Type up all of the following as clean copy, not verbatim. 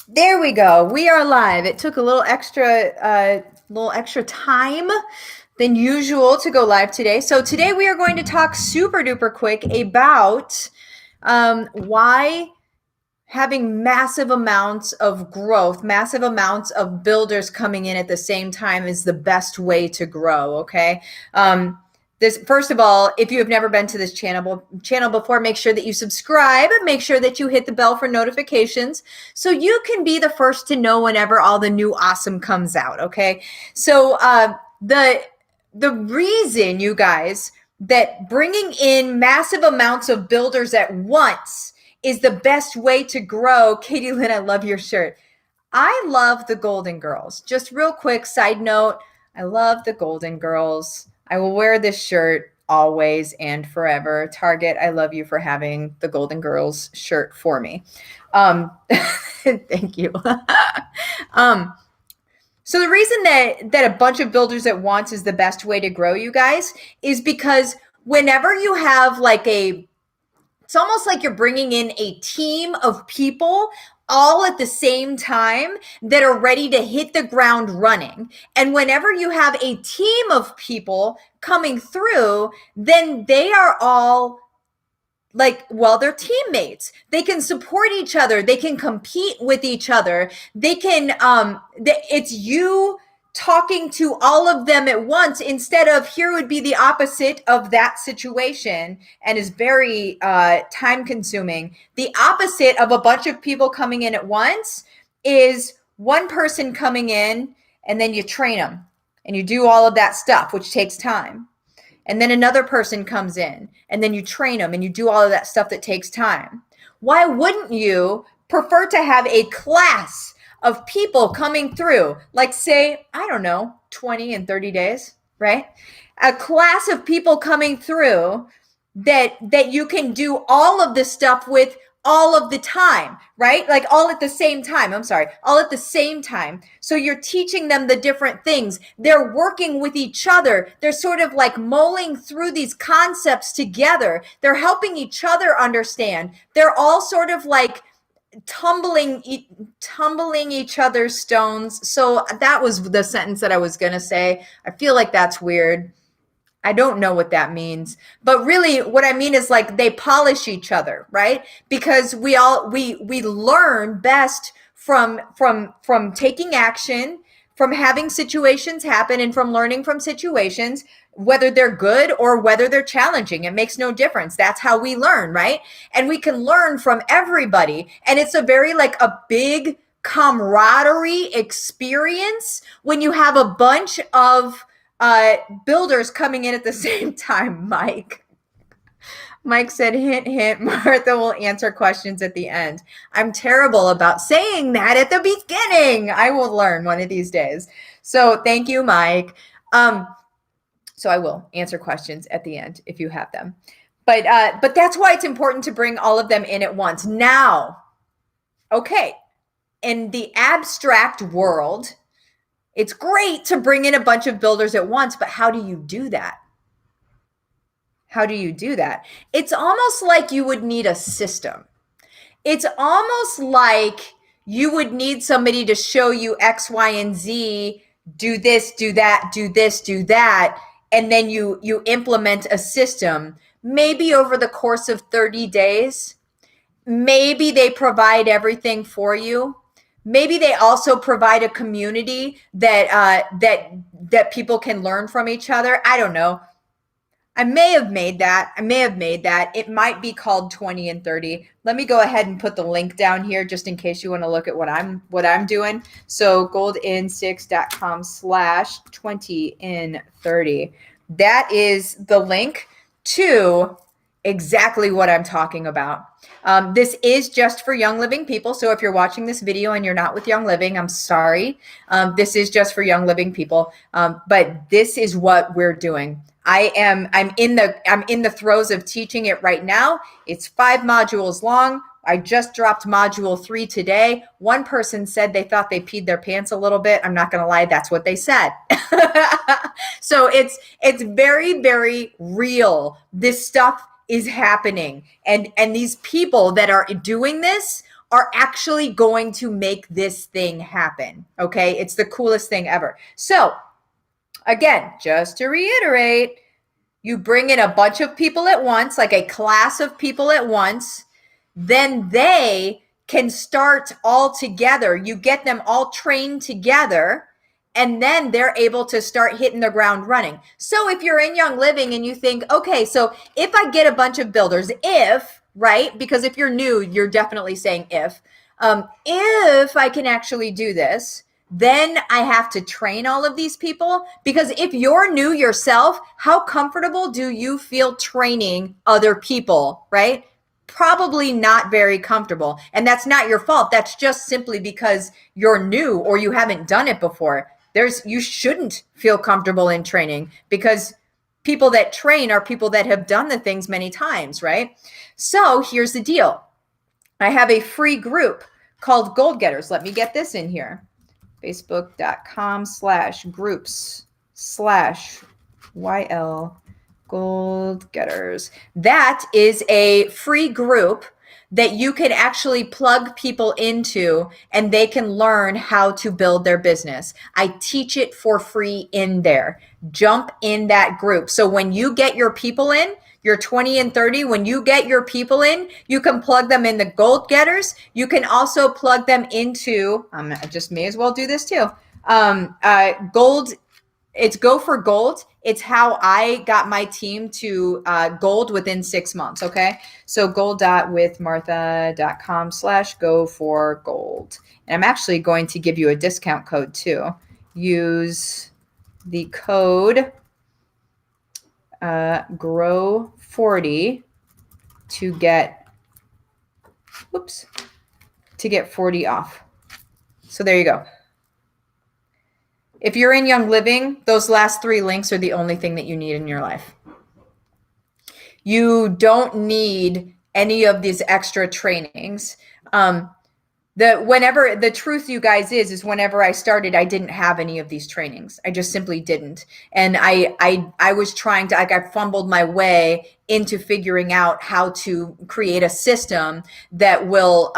There we go. We are live. It took a little extra time than usual to go live today. So today we are going to talk super duper quick about why having massive amounts of growth, massive amounts of builders coming in at the same time is the best way to grow. Okay. This, first of all, if you have never been to this channel before, make sure that you subscribe. Make sure that you hit the bell for notifications so you can be the first to know whenever all the new awesome comes out. Okay. So the reason, you guys, that bringing in massive amounts of builders at once is the best way to grow. Katie Lynn, I love your shirt. I love the Golden Girls. Just real quick side note, I love the Golden Girls. I will wear this shirt always and forever. Target, I love you for having the Golden Girls shirt for me. Thank you. So the reason that a bunch of builders at once is the best way to grow, you guys, is because whenever you have it's almost like you're bringing in a team of people all at the same time that are ready to hit the ground running. And whenever you have a team of people coming through, then they are all they're teammates. They can support each other. They can compete with each other. They can, it's you talking to all of them at once instead of here would be the opposite of that situation and is very time consuming. The opposite of a bunch of people coming in at once is one person coming in and then you train them and you do all of that stuff, which takes time. And then another person comes in and then you train them and you do all of that stuff that takes time. Why wouldn't you prefer to have a class of people coming through, like say, I don't know, 20 and 30 days, right? A class of people coming through that you can do all of this stuff with all of the time, right? Like all at the same time. All at the same time. So you're teaching them the different things. They're working with each other. They're sort of like mulling through these concepts together. They're helping each other understand. They're all sort of like tumbling each other's stones. So that was the sentence that I was going to say. I feel like that's weird. I don't know what that means, but really what I mean is like they polish each other, right? Because we learn best from taking action, from having situations happen, and from learning from situations, whether they're good or whether they're challenging. It makes no difference. That's how we learn, right? And we can learn from everybody. And it's a very a big camaraderie experience when you have a bunch of builders coming in at the same time. Mike said, hint, hint, Martha will answer questions at the end. I'm terrible about saying that at the beginning. I will learn one of these days. So thank you, Mike. So I will answer questions at the end if you have them. But that's why it's important to bring all of them in at once. Now, okay, in the abstract world, it's great to bring in a bunch of builders at once, but how do you do that? How do you do that? It's almost like you would need a system. It's almost like you would need somebody to show you X, Y, and Z, do this, do that, do this, do that, and then you implement a system, maybe over the course of 30 days. Maybe they provide everything for you. Maybe they also provide a community that people can learn from each other. I don't know. I may have made that. It might be called 20 and 30. Let me go ahead and put the link down here just in case you want to look at what I'm doing. So goldin6.com/20 in 30. That is the link to exactly what I'm talking about. This is just for Young Living people. So if you're watching this video and you're not with Young Living, I'm sorry. This is just for Young Living people. But this is what we're doing. I'm in the throes of teaching it right now. It's 5 modules long. I just dropped module 3 today. One person said they thought they peed their pants a little bit. I'm not going to lie. That's what they said. So it's very, very real. This stuff is happening. And these people that are doing this are actually going to make this thing happen. Okay. It's the coolest thing ever. So again, just to reiterate, you bring in a bunch of people at once, like a class of people at once, then they can start all together. You get them all trained together, and then they're able to start hitting the ground running. So if you're in Young Living and you think, okay, so if I get a bunch of builders, right? Because if you're new, you're definitely saying if I can actually do this, then I have to train all of these people. Because if you're new yourself, how comfortable do you feel training other people, right? Probably not very comfortable. And that's not your fault. That's just simply because you're new or you haven't done it before. You shouldn't feel comfortable in training, because people that train are people that have done the things many times, right? So here's the deal. I have a free group called Gold Getters. Let me get this in here. Facebook.com/groups/YL Gold Getters. That is a free group that you can actually plug people into, and they can learn how to build their business. I teach it for free in there. Jump in that group. So when you get your people in, your 20 and 30, when you get your people in, you can plug them in the Gold Getters. You can also plug them into, I just may as well do this too. Gold, it's Go for Gold. It's how I got my team to gold within 6 months. Okay. So gold.withmartha.com/go for gold. And I'm actually going to give you a discount code too. Use the code GROW40 to get 40 off. So there you go. If you're in Young Living, those last 3 links are the only thing that you need in your life. You don't need any of these extra trainings. The truth, you guys, is whenever I started, I didn't have any of these trainings. I just simply didn't. And I was trying to, I fumbled my way into figuring out how to create a system that will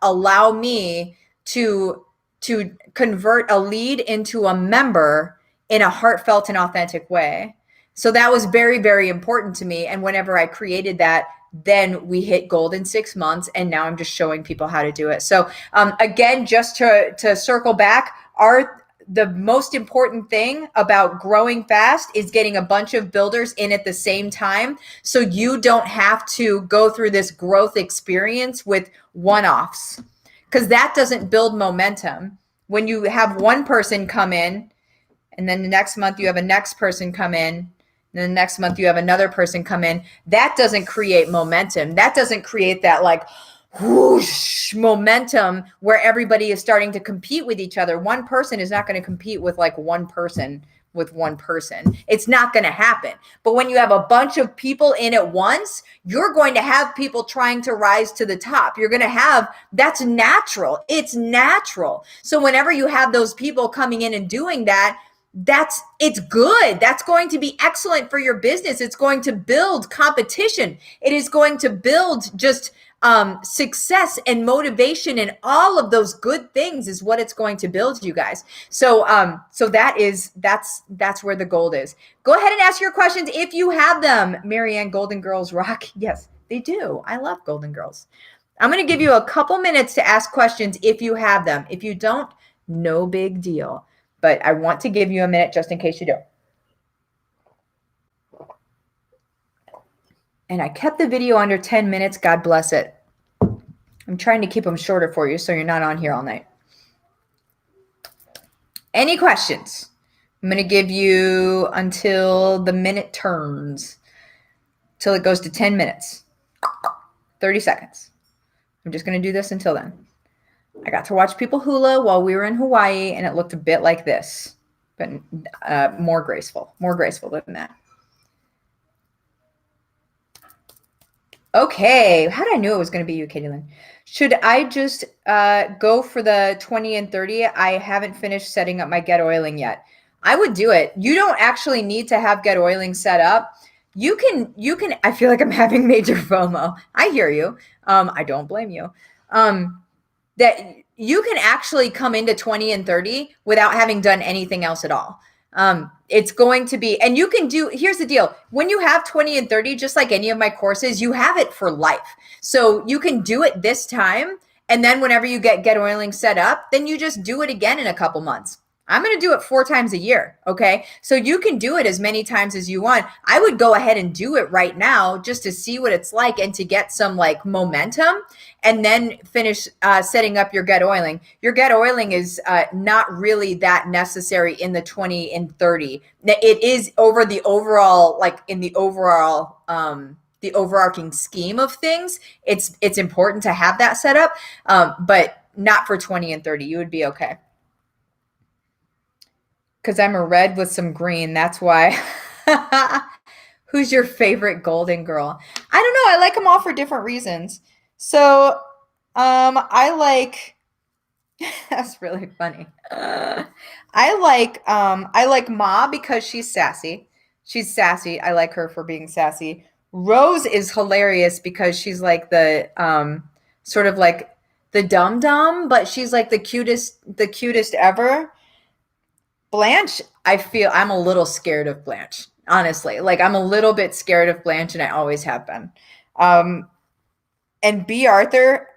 allow me to convert a lead into a member in a heartfelt and authentic way. So that was very, very important to me. And whenever I created that, then we hit gold in 6 months. And now I'm just showing people how to do it. So again, just to circle back, the most important thing about growing fast is getting a bunch of builders in at the same time, so you don't have to go through this growth experience with one-offs, because that doesn't build momentum. When you have one person come in, and then the next month you have a next person come in, and then the next month you have another person come in, that doesn't create momentum. That doesn't create that like whoosh momentum where everybody is starting to compete with each other. One person is not going to compete with like one person with one person. It's not going to happen. But when you have a bunch of people in at once, you're going to have people trying to rise to the top. You're going to have, that's natural. It's natural. So whenever you have those people coming in and doing that, it's good. That's going to be excellent for your business. It's going to build competition. It is going to build just success and motivation, and all of those good things is what it's going to build, you guys. So that's where the gold is. Go ahead and ask your questions if you have them. Marianne, Golden Girls rock. Yes, they do. I love Golden Girls. I'm going to give you a couple minutes to ask questions if you have them. If you don't, no big deal. But I want to give you a minute just in case you do. And I kept the video under 10 minutes. God bless it. I'm trying to keep them shorter for you so you're not on here all night. Any questions? I'm going to give you until the minute turns, till it goes to 10 minutes, 30 seconds. I'm just going to do this until then. I got to watch people hula while we were in Hawaii, and it looked a bit like this, but more graceful than that. Okay, how did I know it was going to be you, Katie Lynn? Should I just go for the 20 and 30? I haven't finished setting up my get oiling yet. I would do it. You don't actually need to have get oiling set up. You can, I feel like I'm having major FOMO. I hear you. I don't blame you. that you can actually come into 20 and 30 without having done anything else at all. It's going to be, and you can do, here's the deal. When you have 20 and 30, just like any of my courses, you have it for life. So you can do it this time. And then whenever you get oiling set up, then you just do it again in a couple months. I'm going to do it 4 times a year. Okay. So you can do it as many times as you want. I would go ahead and do it right now just to see what it's like and to get some like momentum, and then finish setting up your gut oiling. Your gut oiling is not really that necessary in the 20 and 30. It is over the overall, like in the overall, the overarching scheme of things. It's important to have that set up, but not for 20 and 30. You would be okay. Because I'm a red with some green. That's why. Who's your favorite Golden Girl? I don't know. I like them all for different reasons. So I like. That's really funny. I like Ma because she's sassy. She's sassy. I like her for being sassy. Rose is hilarious because she's like the sort of like the dum dum, but she's like the cutest ever. Blanche, I feel I'm a little scared of Blanche, honestly. Like I'm a little bit scared of Blanche, and I always have been. And B. Arthur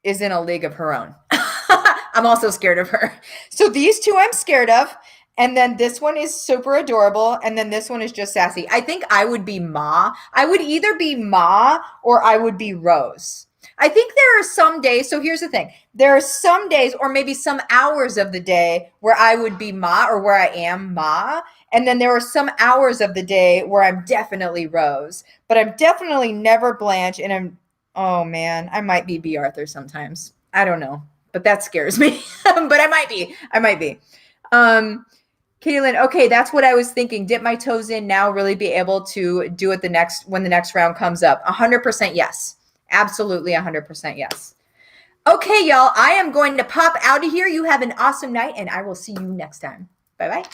is in a league of her own. I'm also scared of her. So these two I'm scared of. And then this one is super adorable. And then this one is just sassy. I think I would be Ma. I would either be Ma or I would be Rose. I think there are some days. So here's the thing. There are some days or maybe some hours of the day where I would be Ma or where I am Ma. And then there are some hours of the day where I'm definitely Rose. But I'm definitely never Blanche. And oh man, I might be B. Arthur sometimes. I don't know. But that scares me. But I might be. Caitlin, okay, that's what I was thinking. Dip my toes in now, really be able to do it when the next round comes up. 100% yes. Absolutely 100% yes. Okay, y'all, I am going to pop out of here. You have an awesome night, and I will see you next time. Bye-bye.